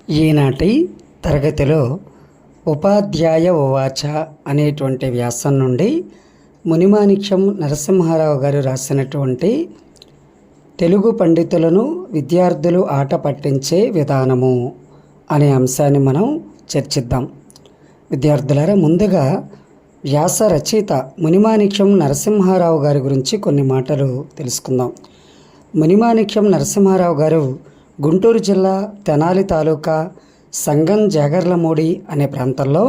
ఈనాటి తరగతిలో ఉపాధ్యాయ ఉవాచ అనేటువంటి వ్యాసం నుండి మునిమాణిక్యం నరసింహారావు గారు రాసినటువంటి తెలుగు పండితులను విద్యార్థులు ఆట పట్టించే విధానము అనే అంశాన్ని మనం చర్చిద్దాం. విద్యార్థులారా, ముందుగా వ్యాస రచయిత మునిమాణిక్యం నరసింహారావు గారి గురించి కొన్ని మాటలు తెలుసుకుందాం. మునిమాణిక్యం నరసింహారావు గారు గుంటూరు జిల్లా తెనాలి తాలూకా సంగం జాగర్లమూడి అనే ప్రాంతంలో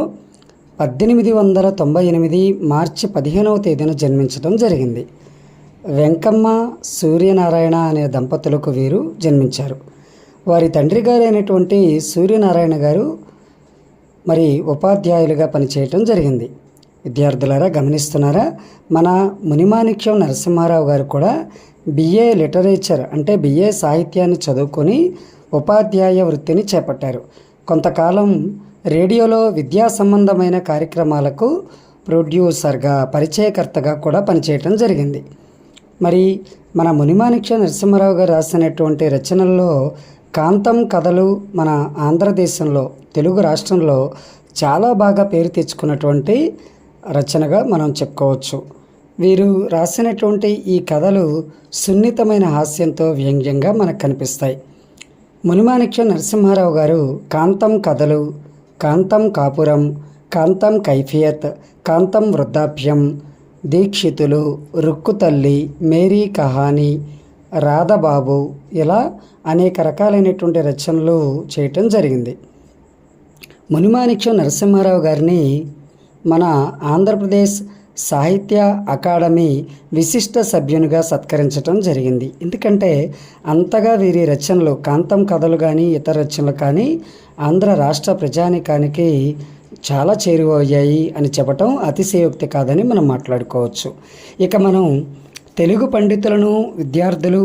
1898 మార్చి 15వ తేదీన జన్మించడం జరిగింది. వెంకమ్మ సూర్యనారాయణ అనే దంపతులకు వీరు జన్మించారు. వారి తండ్రి గారు అయినటువంటి సూర్యనారాయణ గారు మరి ఉపాధ్యాయులుగా పనిచేయటం జరిగింది. విద్యార్థులారా, గమనిస్తున్నారా? మన మునిమాణిక్యం నరసింహారావు గారు కూడా బిఏ లిటరేచర్ అంటే బిఏ సాహిత్యాన్ని చదువుకొని ఉపాధ్యాయ వృత్తిని చేపట్టారు. కొంతకాలం రేడియోలో విద్యా సంబంధమైన కార్యక్రమాలకు ప్రొడ్యూసర్గా, పరిచయకర్తగా కూడా పనిచేయటం జరిగింది. మరి మన మునిమాణిక్యం నరసింహారావు గారు రాసినటువంటి రచనల్లో కాంతం కథలు మన ఆంధ్రదేశంలో, తెలుగు రాష్ట్రంలో చాలా బాగా పేరు తెచ్చుకున్నటువంటి రచనగా మనం చెప్పుకోవచ్చు. వీరు రాసినటువంటి ఈ కథలు సున్నితమైన హాస్యంతో వ్యంగ్యంగా మనకు కనిపిస్తాయి. మునిమాణిక్యం నరసింహారావు గారు కాంతం కథలు, కాంతం కాపురం, కాంతం కైఫియత్, కాంతం వృద్ధాప్యం, దీక్షితులు, రుక్కుతల్లి, మేరీ కహానీ, రాధబాబు ఇలా అనేక రకాలైనటువంటి రచనలు చేయటం జరిగింది. మునిమాణిక్యం నరసింహారావు గారిని మన ఆంధ్రప్రదేశ్ సాహిత్య అకాడమీ విశిష్ట సభ్యునిగా సత్కరించడం జరిగింది. ఎందుకంటే అంతగా వీరి రచనలు, కాంతం కథలు కానీ ఇతర రచనలు కానీ ఆంధ్ర రాష్ట్ర ప్రజానికానికి చాలా చేరువయ్యాయి అని చెప్పటం అతిశయోక్తి కాదని మనం మాట్లాడుకోవచ్చు. ఇక మనం తెలుగు పండితులను విద్యార్థులు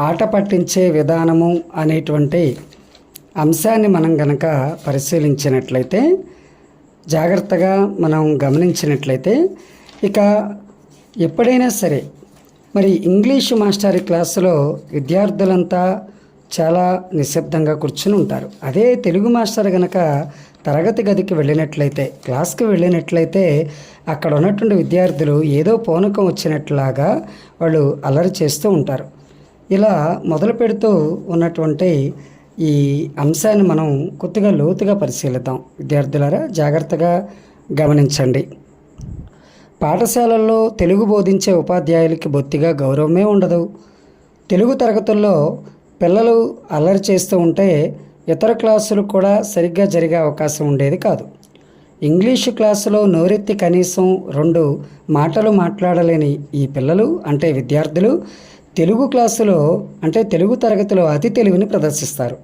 ఆట పట్టించే విధానము అనేటువంటి అంశాన్ని మనం గనక పరిశీలించినట్లయితే, జాగ్రత్తగా మనం గమనించినట్లయితే, ఇక ఎప్పుడైనా సరే మరి ఇంగ్లీషు మాస్టరీ క్లాసులో విద్యార్థులంతా చాలా నిశ్శబ్దంగా కూర్చుని ఉంటారు. అదే తెలుగు మాస్టర్ గనక తరగతి గదికి వెళ్ళినట్లయితే, క్లాస్కి వెళ్ళినట్లయితే అక్కడ ఉన్నటువంటి విద్యార్థులు ఏదో పూనకం వచ్చినట్లాగా వాళ్ళు అల్లరి చేస్తూ ఉంటారు. ఇలా మొదలు పెడుతూ ఉన్నటువంటి ఈ అంశాన్ని మనం కొద్దిగా లోతుగా పరిశీలిద్దాం. విద్యార్థులారా, జాగ్రత్తగా గమనించండి. పాఠశాలల్లో తెలుగు బోధించే ఉపాధ్యాయులకి బొత్తిగా గౌరవమే ఉండదు. తెలుగు తరగతుల్లో పిల్లలు అల్లరి చేస్తూ ఉంటే ఇతర క్లాసులు కూడా సరిగ్గా జరిగే అవకాశం ఉండేది కాదు. ఇంగ్లీషు క్లాసులో నోరెత్తి కనీసం 2 మాటలు మాట్లాడలేని ఈ పిల్లలు అంటే విద్యార్థులు తెలుగు క్లాసులో అంటే తెలుగు తరగతిలో అతి తెలివిని ప్రదర్శిస్తారు.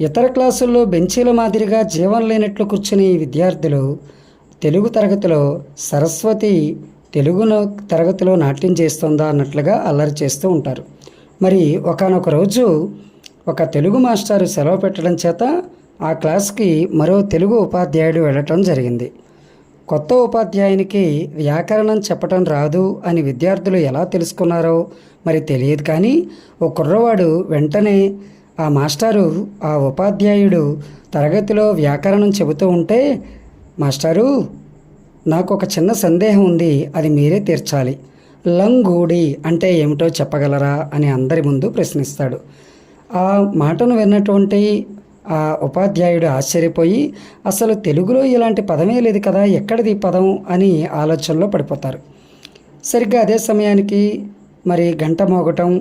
ఇతర క్లాసుల్లో బెంచీల మాదిరిగా జీవం లేనట్లు కూర్చునే ఈ విద్యార్థులు తెలుగు తరగతిలో సరస్వతి తెలుగు తరగతిలో నాట్యం చేస్తుందా అన్నట్లుగా అల్లరి చేస్తూ ఉంటారు. మరి ఒకానొక రోజు ఒక తెలుగు మాస్టారు సెలవు పెట్టడం చేత ఆ క్లాస్కి మరో తెలుగు ఉపాధ్యాయుడు వెళ్ళటం జరిగింది. కొత్త ఉపాధ్యాయునికి వ్యాకరణం చెప్పటం రాదు అని విద్యార్థులు ఎలా తెలుసుకున్నారో మరి తెలియదు. కానీ ఓ కుర్రవాడు వెంటనే ఆ మాస్టారు, ఆ ఉపాధ్యాయుడు తరగతిలో వ్యాకరణం చెబుతూ ఉంటే, మాస్టారు, నాకు ఒక చిన్న సందేహం ఉంది, అది మీరే తీర్చాలి. లంగూడి అంటే ఏమిటో చెప్పగలరా అని అందరి ముందు ప్రశ్నిస్తాడు. ఆ మాటను విన్నటువంటి ఆ ఉపాధ్యాయుడు ఆశ్చర్యపోయి, అసలు తెలుగులో ఇలాంటి పదమే లేదు కదా, ఎక్కడిది పదం అని ఆలోచనలో పడిపోతారు. సరిగ్గా అదే సమయానికి మరి గంట మోగటం,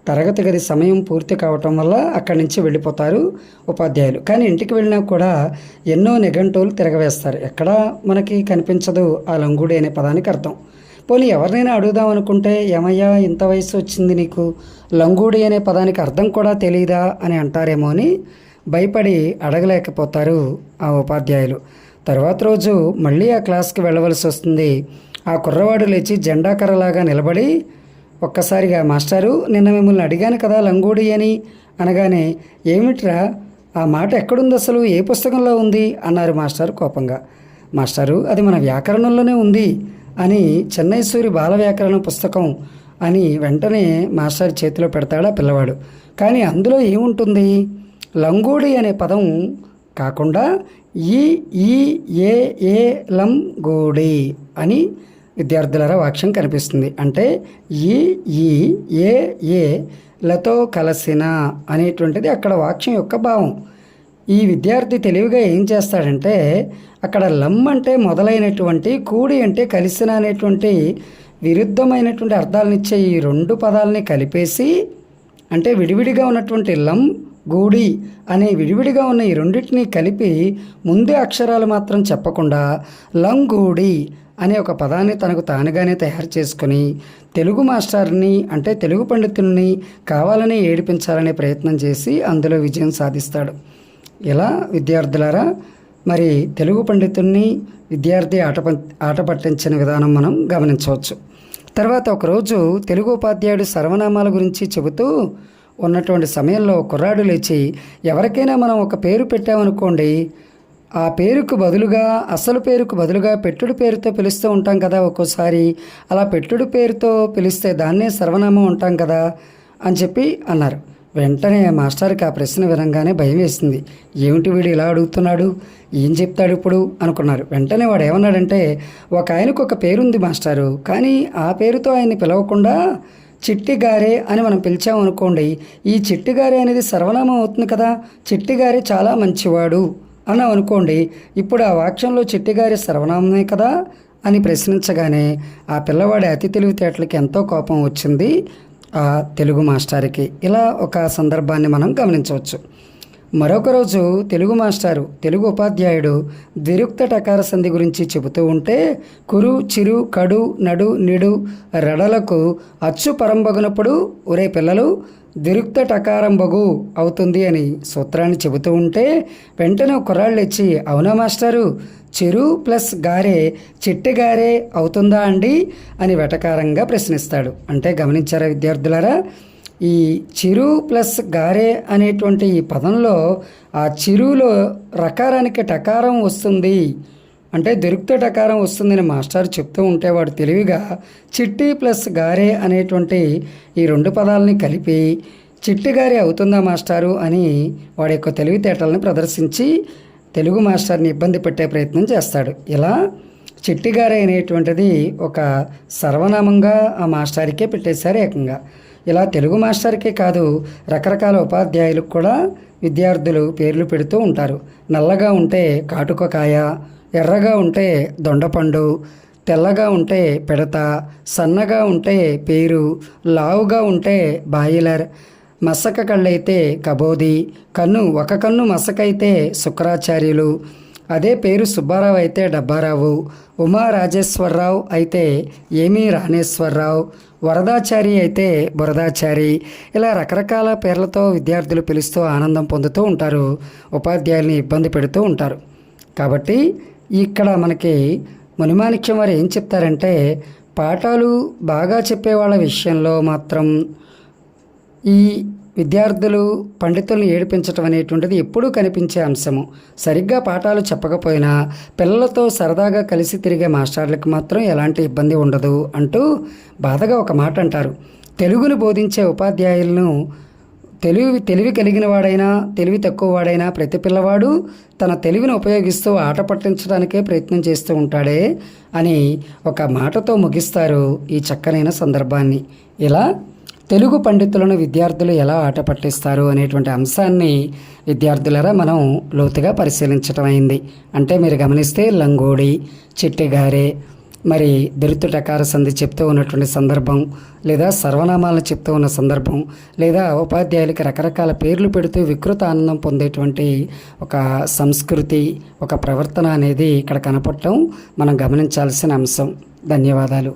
తరగతి గది సమయం పూర్తి కావటం వల్ల అక్కడి నుంచి వెళ్ళిపోతారు ఉపాధ్యాయులు. కానీ ఇంటికి వెళ్ళినా కూడా ఎన్నో నిఘంటువులు తిరగవేస్తారు. ఎక్కడా మనకి కనిపించదు ఆ లంగుడి అనే పదానికి అర్థం. పోనీ ఎవరినైనా అడుగుదాం అనుకుంటే, ఏమయ్యా ఇంత వయసు వచ్చింది నీకు, లంగూడి అనే పదానికి అర్థం కూడా తెలియదా అని అంటారేమో అని భయపడి అడగలేకపోతారు ఆ ఉపాధ్యాయులు. తర్వాత రోజు మళ్ళీ ఆ క్లాస్కి వెళ్ళవలసి వస్తుంది. ఆ కుర్రవాడు లేచి జెండాకర్రలాగా నిలబడి ఒక్కసారిగా, మాస్టారు, నిన్న మిమ్మల్ని అడిగాను కదా లంగూడి అని అనగానే, ఏమిట్రా ఆ మాట ఎక్కడుంది, అసలు ఏ పుస్తకంలో ఉంది అన్నారు మాస్టారు కోపంగా. మాస్టారు, అది మన వ్యాకరణంలోనే ఉంది అని చెన్నై సూరి బాల వ్యాకరణ పుస్తకం అని వెంటనే మాస్టర్ చేతిలో పెడతాడు ఆ పిల్లవాడు. కానీ అందులో ఏముంటుంది? లంగోడి అనే పదం కాకుండా ఈ ఈ ఏ ఏ లంగోడి అని విద్యార్థులారా వాక్యం కనిపిస్తుంది. అంటే ఈ ఈ ఏ ఏ లతో కలసిన అనేటువంటిది అక్కడ వాక్యం యొక్క భావం. ఈ విద్యార్థి తెలివిగా ఏం చేస్తాడంటే అక్కడ లం అంటే మొదలైనటువంటి, కూడి అంటే కలిసిన అనేటువంటి విరుద్ధమైనటువంటి అర్థాలనిచ్చే ఈ రెండు పదాలని కలిపేసి, అంటే విడివిడిగా ఉన్నటువంటి లం గూడి అనే విడివిడిగా ఉన్న ఈ రెండింటినీ కలిపి ముందే అక్షరాలు మాత్రం చెప్పకుండా లంగూడి అనే ఒక పదాన్ని తనకు తానుగానే తయారు చేసుకొని తెలుగు మాస్టర్ని అంటే తెలుగు పండితుల్ని కావాలని ఏడిపించాలనే ప్రయత్నం చేసి అందులో విజయం సాధిస్తాడు. ఇలా విద్యార్థులారా మరి తెలుగు పండితుల్ని విద్యార్థి ఆట పట్టించిన విధానం మనం గమనించవచ్చు. తర్వాత ఒకరోజు తెలుగు ఉపాధ్యాయుడు సర్వనామాల గురించి చెబుతూ ఉన్నటువంటి సమయంలో కుర్రాడు లేచి, ఎవరికైనా మనం ఒక పేరు పెట్టామనుకోండి, ఆ పేరుకు బదులుగా అసలు పేరుకు బదులుగా పెట్టుడు పేరుతో పిలుస్తూ ఉంటాం కదా ఒక్కోసారి. అలా పెట్టుడు పేరుతో పిలిస్తే దాన్నే సర్వనామం ఉంటాం కదా అని చెప్పి అన్నారు. వెంటనే మాస్టర్కి ఆ ప్రశ్న వినంగానే భయం వేసింది. ఏమిటి వీడు ఇలా అడుగుతున్నాడు, ఏం చెప్తాడు ఇప్పుడు అనుకున్నారు. వెంటనే వాడు ఏమన్నాడంటే, ఒక ఆయనకు ఒక పేరుంది మాస్టారు, కానీ ఆ పేరుతో ఆయన్ని పిలవకుండా చిట్టిగారే అని మనం పిలిచామనుకోండి, ఈ చిట్టిగారే అనేది సర్వనామం అవుతుంది కదా, చిట్టిగారే చాలా మంచివాడు అన్నాం అనుకోండి, ఇప్పుడు ఆ వాక్యంలో చిట్టిగారి సర్వనామమే కదా అని ప్రశ్నించగానే ఆ పిల్లవాడి అతి తెలివితేటలకి ఎంతో కోపం వచ్చింది ఆ తెలుగు మాస్టర్కి. ఇలా ఒక సందర్భాన్ని మనం గమనించవచ్చు. మరొక రోజు తెలుగు మాస్టారు తెలుగు ఉపాధ్యాయుడు ద్విరుక్త టకార సంధి గురించి చెబుతూ ఉంటే, కురు చిరు కడు నడు నిడు రడలకు అచ్చు పరంబగునప్పుడు ఒరే పిల్లలు ద్విరుక్త టకారంబగు అవుతుంది అని సూత్రాన్ని చెబుతూ ఉంటే వెంటనే కుర్రాళ్ళు ఇచ్చి, అవునా మాస్టారు, చెరు ప్లస్ గారే చిట్టిగారే అవుతుందా అండి అని వెటకారంగా ప్రశ్నిస్తాడు. అంటే గమనించారా విద్యార్థులారా, ఈ చిరు ప్లస్ గారే అనేటువంటి ఈ పదంలో ఆ చిరులో రకారానికి టకారం వస్తుంది, అంటే దొరికితే టకారం వస్తుందని మాస్టర్ చెప్తూ ఉంటే వాడు తెలివిగా చిట్టి ప్లస్ గారే అనేటువంటి ఈ రెండు పదాలని కలిపి చిట్టిగారే అవుతుందా మాస్టారు అని వాడి యొక్క తెలివితేటలను ప్రదర్శించి తెలుగు మాస్టర్ని ఇబ్బంది పెట్టే ప్రయత్నం చేస్తాడు. ఇలా చిట్టిగారే అనేటువంటిది ఒక సర్వనామంగా ఆ మాస్టర్కే పెట్టేశారు ఏకంగా. ఇలా తెలుగు మాస్టర్కే కాదు, రకరకాల ఉపాధ్యాయులకు కూడా విద్యార్థులు పేర్లు పెడుతూ ఉంటారు. నల్లగా ఉంటే కాటుకకాయ, ఎర్రగా ఉంటే దొండపండు, తెల్లగా ఉంటే పిడత, సన్నగా ఉంటే పేరు, లావుగా ఉంటే బాయిలర్, మసక కళ్ళైతే కబోది, ఒక కన్ను మసకైతే శుక్రాచార్యులు, అదే పేరు సుబ్బారావు అయితే డబ్బారావు, ఉమా రాజేశ్వరరావు అయితే ఏమీ రాణేశ్వరరావు, వరదాచారి అయితే బురదాచారి, ఇలా రకరకాల పేర్లతో విద్యార్థులు పిలుస్తూ ఆనందం పొందుతూ ఉంటారు, ఉపాధ్యాయుల్ని ఇబ్బంది పెడుతూ ఉంటారు. కాబట్టి ఇక్కడ మనకి మునిమాణిక్యం వారు ఏం చెప్తారంటే, పాఠాలు బాగా చెప్పే వాళ్ళ విషయంలో మాత్రం ఈ విద్యార్థులు పండితులను ఏడిపించటం అనేటువంటిది ఎప్పుడూ కనిపించే అంశము. సరిగ్గా పాఠాలు చెప్పకపోయినా పిల్లలతో సరదాగా కలిసి తిరిగే మాస్టర్లకు మాత్రం ఎలాంటి ఇబ్బంది ఉండదు అంటూ బాధగా ఒక మాట అంటారు. తెలుగును బోధించే ఉపాధ్యాయులను తెలివి కలిగిన వాడైనా తెలివి తక్కువ వాడైనా ప్రతి పిల్లవాడు తన తెలివిని ఉపయోగిస్తూ ఆట పట్టించడానికే ప్రయత్నం చేస్తూ ఉంటాడే అని ఒక మాటతో ముగిస్తారు ఈ చక్కనైన సందర్భాన్ని. ఇలా తెలుగు పండితులను విద్యార్థులు ఎలా ఆట పట్టిస్తారు అనేటువంటి అంశాన్ని విద్యార్థులరా మనం లోతుగా పరిశీలించడం అయింది. అంటే మీరు గమనిస్తే లంగోడి, చిట్టిగారే, మరి దురితు టకార సంధి చెప్తూ ఉన్నటువంటి సందర్భం, లేదా సర్వనామాలను చెప్తూ ఉన్న సందర్భం, లేదా ఉపాధ్యాయులకి రకరకాల పేర్లు పెడుతూ వికృత ఆనందం పొందేటువంటి ఒక సంస్కృతి, ఒక ప్రవర్తన అనేది ఇక్కడ కనపడటం మనం గమనించాల్సిన అంశం. ధన్యవాదాలు.